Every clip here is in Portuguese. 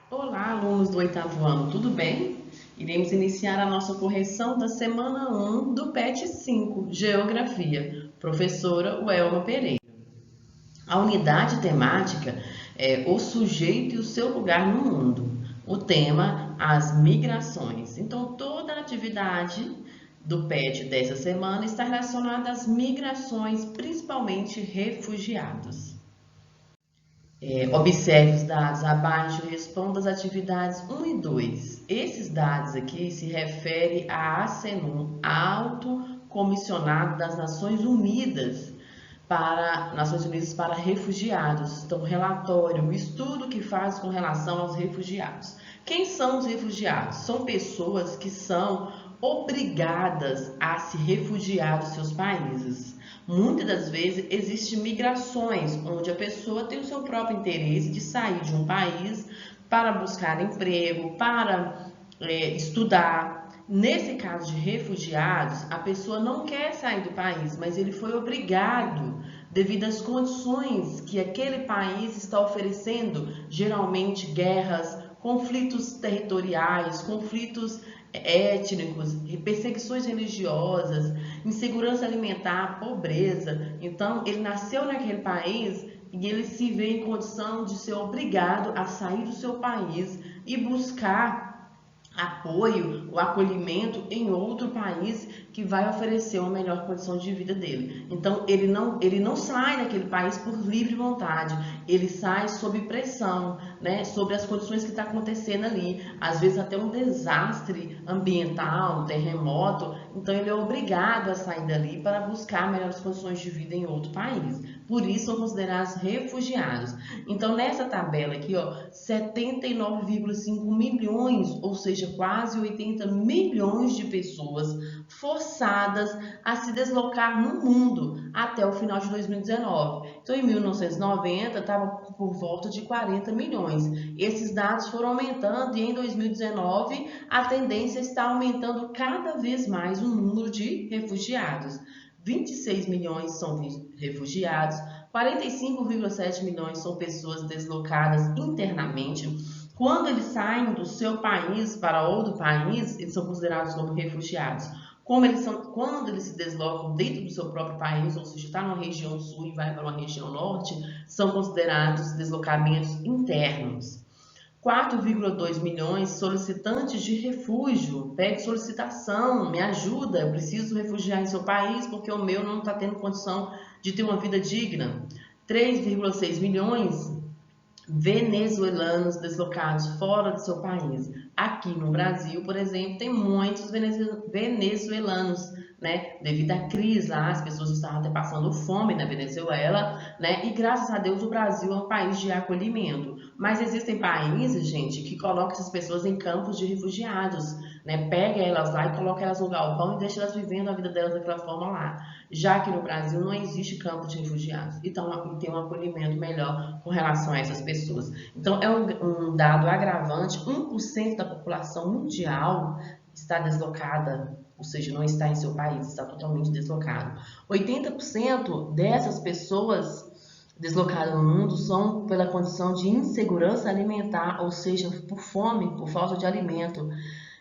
Olá, alunos do oitavo ano, tudo bem? Iremos iniciar a nossa correção da semana 1 do PET 5, Geografia, professora Welma Pereira. A unidade temática é o sujeito e o seu lugar no mundo. O tema, as migrações. Então, toda a atividade do PET dessa semana está relacionada às migrações, principalmente refugiados. Observe os dados abaixo e responda as atividades 1 e 2. Esses dados aqui se referem à ACNUR, Alto Comissionado das Nações Unidas para Refugiados. Então, relatório, o estudo que faz com relação aos refugiados. Quem são os refugiados? São pessoas que são obrigadas a se refugiar dos seus países. Muitas das vezes existem migrações, onde a pessoa tem o seu próprio interesse de sair de um país para buscar emprego, para estudar. Nesse caso de refugiados, a pessoa não quer sair do país, mas ele foi obrigado devido às condições que aquele país está oferecendo, geralmente guerras, conflitos territoriais, conflitos étnicos, perseguições religiosas, insegurança alimentar, pobreza. Então, ele nasceu naquele país e ele se vê em condição de ser obrigado a sair do seu país e buscar apoio, o acolhimento em outro país que vai oferecer uma melhor condição de vida dele. Então, ele não sai daquele país por livre vontade, ele sai sob pressão, né, sobre as condições que está acontecendo ali, às vezes até um desastre ambiental, um terremoto, então ele é obrigado a sair dali para buscar melhores condições de vida em outro país. Por isso, são considerados refugiados. Então, nessa tabela aqui, ó, 79,5 milhões, ou seja, quase 80 milhões de pessoas forçadas a se deslocar no mundo até o final de 2019. Então, em 1990, estava por volta de 40 milhões. Esses dados foram aumentando e em 2019 a tendência está aumentando cada vez mais o número de refugiados. 26 milhões são refugiados, 45,7 milhões são pessoas deslocadas internamente. Quando eles saem do seu país para outro país, eles são considerados como refugiados. Quando eles se deslocam dentro do seu próprio país, ou seja, está numa região sul e vai para uma região norte, são considerados deslocamentos internos. 4,2 milhões solicitantes de refúgio. Pegue solicitação, me ajuda, eu preciso refugiar em seu país porque o meu não está tendo condição de ter uma vida digna. 3,6 milhões venezuelanos deslocados fora do seu país. Aqui no Brasil, por exemplo, tem muitos venezuelanos, né? Devido à crise lá, as pessoas estavam até passando fome na Venezuela, né? E graças a Deus o Brasil é um país de acolhimento. Mas existem países, gente, que colocam essas pessoas em campos de refugiados, né? Pega elas lá e coloca elas no galpão e deixa elas vivendo a vida delas daquela forma lá. Já que no Brasil não existe campo de refugiados, então tem um acolhimento melhor com relação a essas pessoas. Então é um dado agravante: 1% da população mundial está deslocada, ou seja, não está em seu país, está totalmente deslocado. 80% dessas pessoas deslocadas no mundo são pela condição de insegurança alimentar, ou seja, por fome, por falta de alimento.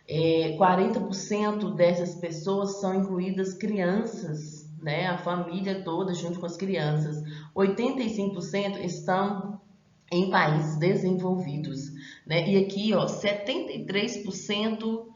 40% dessas pessoas são incluídas crianças, né? A família toda junto com as crianças. 85% estão em países desenvolvidos, né? E aqui, ó, 73%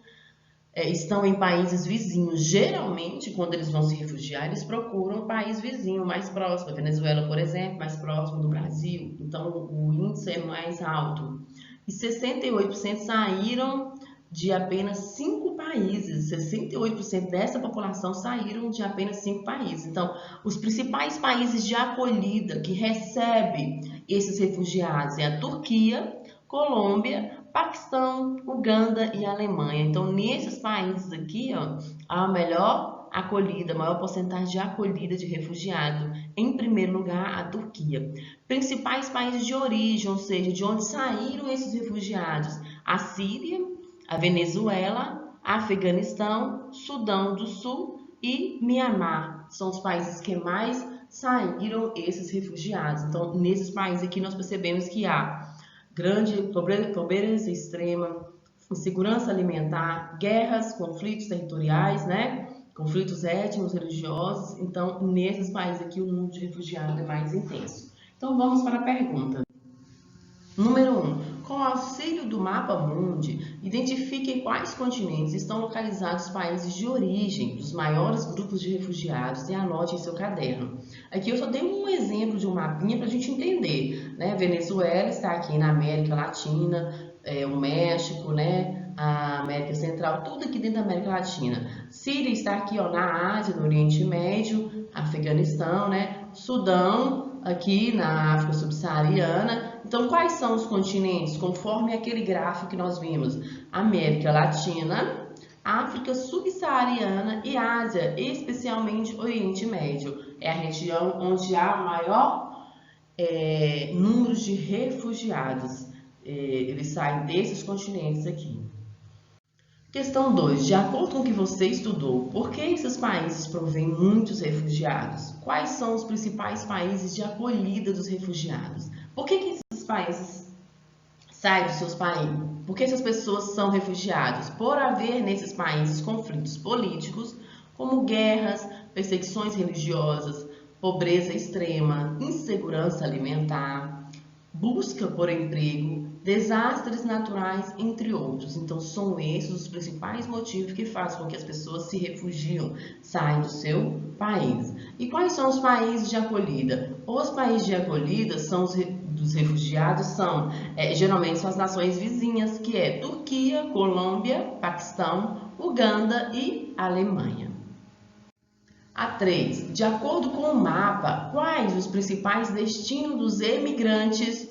estão em países vizinhos. Geralmente, quando eles vão se refugiar, eles procuram um país vizinho mais próximo. A Venezuela, por exemplo, mais próximo do Brasil. Então, o índice é mais alto. E 68% saíram de apenas 5 países. 68% dessa população saíram de apenas 5 países. Então, os principais países de acolhida que recebem esses refugiados é a Turquia, Colômbia, Paquistão, Uganda e Alemanha. Então, nesses países aqui, ó, há a melhor acolhida, a maior porcentagem de acolhida de refugiado. Em primeiro lugar, a Turquia. Principais países de origem, ou seja, de onde saíram esses refugiados: a Síria, a Venezuela, Afeganistão, Sudão do Sul e Mianmar. São os países que mais saíram esses refugiados. Então, nesses países aqui nós percebemos que há grande pobreza extrema, insegurança alimentar, guerras, conflitos territoriais, né? Conflitos étnicos, religiosos. Então, nesses países aqui, o número de refugiados é mais intenso. Então, vamos para a pergunta. Número 1. Com o auxílio do Mapa Mundi, identifique quais continentes estão localizados os países de origem dos maiores grupos de refugiados e anote em seu caderno. Aqui eu só dei um exemplo de um mapinha para a gente entender, né? Venezuela está aqui na América Latina, o México, né? A América Central, tudo aqui dentro da América Latina. Síria está aqui, ó, na Ásia, no Oriente Médio, Afeganistão, né? Sudão, aqui na África Subsaariana. Então, quais são os continentes? Conforme aquele gráfico que nós vimos: América Latina, África Subsaariana e Ásia, especialmente Oriente Médio. É a região onde há o maior número de refugiados. Eles saem desses continentes aqui. Questão 2. De acordo com o que você estudou, por que esses países provêm muitos refugiados? Quais são os principais países de acolhida dos refugiados? Por que esses países saem dos seus países? Por que essas pessoas são refugiadas? Por haver nesses países conflitos políticos, como guerras, perseguições religiosas, pobreza extrema, insegurança alimentar, busca por emprego, desastres naturais, entre outros. Então, são esses os principais motivos que fazem com que as pessoas se refugiam, saem do seu país. E quais são os países de acolhida? Os países de acolhida dos refugiados geralmente são as nações vizinhas, que é Turquia, Colômbia, Paquistão, Uganda e Alemanha. A 3. De acordo com o mapa, quais os principais destinos dos emigrantes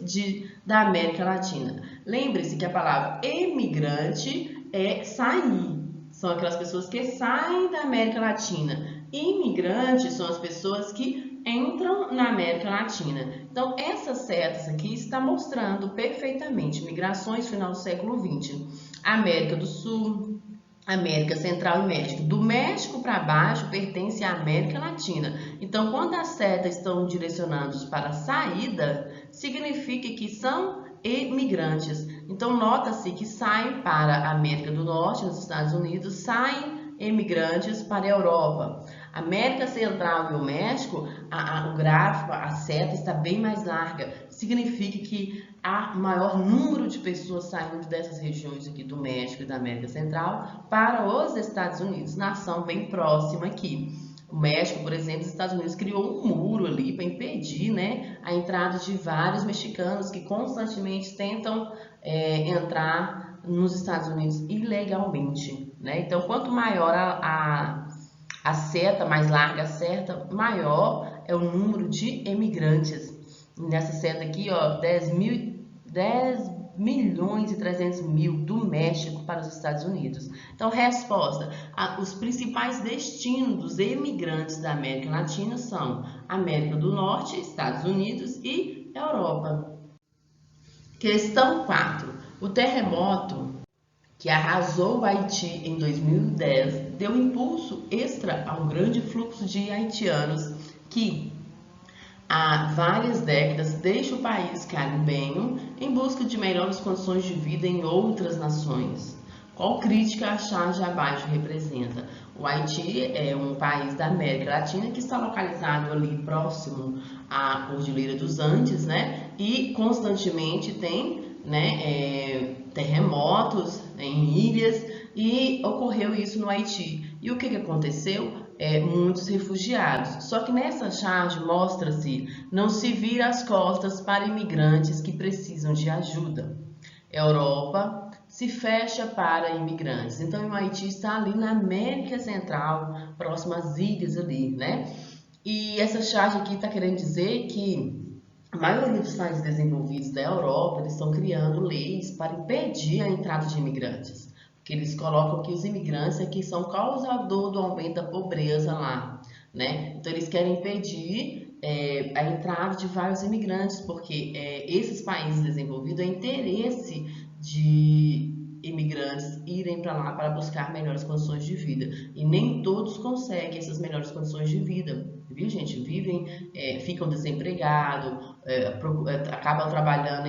da América Latina? Lembre-se que a palavra emigrante é sair. São aquelas pessoas que saem da América Latina. Imigrantes são as pessoas que entram na América Latina. Então, essas setas aqui estão mostrando perfeitamente migrações final do século XX. América do Sul, América Central e México. Do México para baixo pertence à América Latina. Então, quando as setas estão direcionando para a saída, significa que são imigrantes. Então, nota-se que saem para a América do Norte, nos Estados Unidos, saem imigrantes para a Europa. América Central e o México, o gráfico, a seta está bem mais larga. Significa que há maior número de pessoas saindo dessas regiões aqui do México e da América Central para os Estados Unidos, nação bem próxima aqui. O México, por exemplo, os Estados Unidos criou um muro ali para impedir, né, a entrada de vários mexicanos que constantemente tentam entrar nos Estados Unidos ilegalmente, né? Então, quanto maior a seta, mais larga a seta, maior é o número de emigrantes. Nessa seta aqui, ó, 10 milhões e 300 mil do México para os Estados Unidos. Então, resposta: os principais destinos dos emigrantes da América Latina são América do Norte, Estados Unidos e Europa. Questão 4. O terremoto que arrasou o Haiti em 2010 deu impulso extra a um grande fluxo de haitianos que há várias décadas deixa o país caribenho em busca de melhores condições de vida em outras nações. Qual crítica a charge abaixo representa? O Haiti é um país da América Latina que está localizado ali próximo à Cordilheira dos Andes, né? E constantemente tem, né, terremotos em ilhas, e ocorreu isso no Haiti. E o que aconteceu? Muitos refugiados. Só que nessa charge mostra-se: não se vira as costas para imigrantes que precisam de ajuda. Europa se fecha para imigrantes. Então, o Haiti está ali na América Central, próximo às ilhas ali, né? E essa charge aqui está querendo dizer que a maioria dos países desenvolvidos da Europa, eles estão criando leis para impedir a entrada de imigrantes. Porque eles colocam que os imigrantes aqui são causador do aumento da pobreza lá, né? Então, eles querem impedir a entrada de vários imigrantes, porque esses países desenvolvidos, é interesse de imigrantes imigrantes irem para lá para buscar melhores condições de vida. E nem todos conseguem essas melhores condições de vida, viu, gente? Ficam desempregados, acabam trabalhando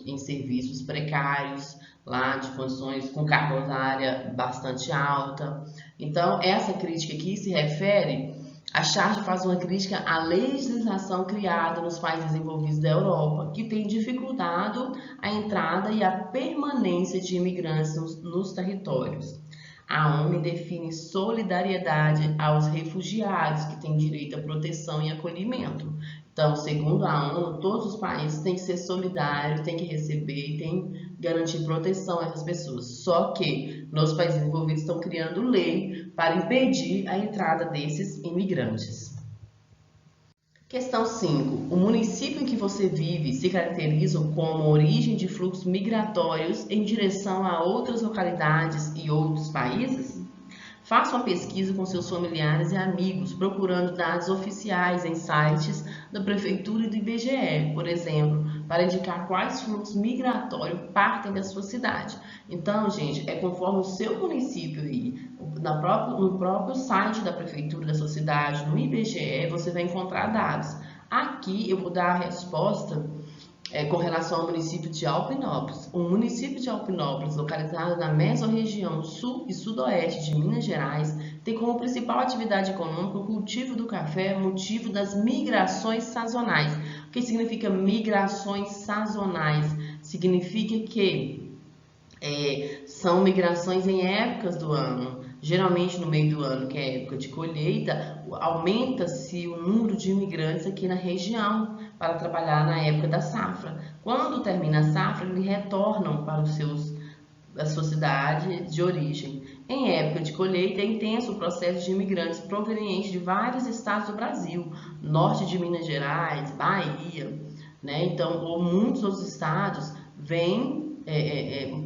em serviços precários, lá de condições com carga horária bastante alta. Então, essa crítica aqui se refere, a charge faz uma crítica à legislação criada nos países desenvolvidos da Europa, que tem dificultado a entrada e a permanência de imigrantes nos territórios. A ONU define solidariedade aos refugiados, que têm direito à proteção e acolhimento. Então, segundo a ONU, todos os países têm que ser solidários, têm que receber e têm que garantir proteção a essas pessoas. Só que nos países desenvolvidos estão criando lei para impedir a entrada desses imigrantes. Questão 5. O município em que você vive se caracteriza como origem de fluxos migratórios em direção a outras localidades e outros países? Faça uma pesquisa com seus familiares e amigos, procurando dados oficiais em sites da Prefeitura e do IBGE, por exemplo, para indicar quais fluxos migratórios partem da sua cidade. Então, gente, é conforme o seu município aí, no próprio site da Prefeitura da sua cidade, no IBGE, você vai encontrar dados. Aqui eu vou dar a resposta com relação ao município de Alpinópolis. O município de Alpinópolis, localizado na mesorregião sul e sudoeste de Minas Gerais, tem como principal atividade econômica o cultivo do café, motivo das migrações sazonais. O que significa migrações sazonais? Significa que são migrações em épocas do ano. Geralmente no meio do ano, que é época de colheita, aumenta-se o número de imigrantes aqui na região para trabalhar na época da safra. Quando termina a safra, eles retornam para a sua cidade de origem. Em época de colheita, é intenso o processo de imigrantes provenientes de vários estados do Brasil, norte de Minas Gerais, Bahia, né? Então, ou muitos outros estados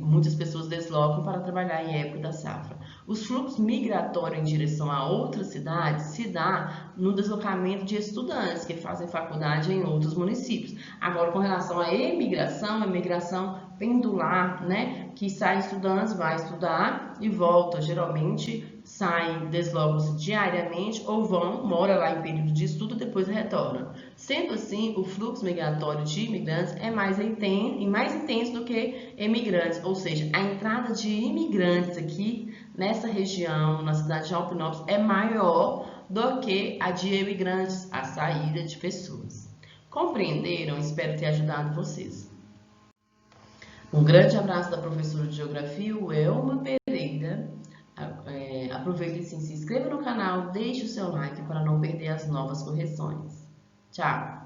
muitas pessoas deslocam para trabalhar em época da safra. Os fluxos migratórios em direção a outras cidades se dá no deslocamento de estudantes que fazem faculdade em outros municípios. Agora, com relação à emigração, a migração pendular, né? Que sai estudantes, vai estudar e volta. Geralmente saem, deslocam-se diariamente ou moram lá em período de estudo e depois retornam. Sendo assim, o fluxo migratório de imigrantes é mais intenso do que emigrantes, ou seja, a entrada de imigrantes aqui nessa região, na cidade de Alpinópolis, é maior do que a de emigrantes, a saída de pessoas. Compreenderam? Espero ter ajudado vocês. Um grande abraço da professora de Geografia, Elma Pereira. Aproveite e se inscreva no canal, deixe o seu like para não perder as novas correções. Tchau!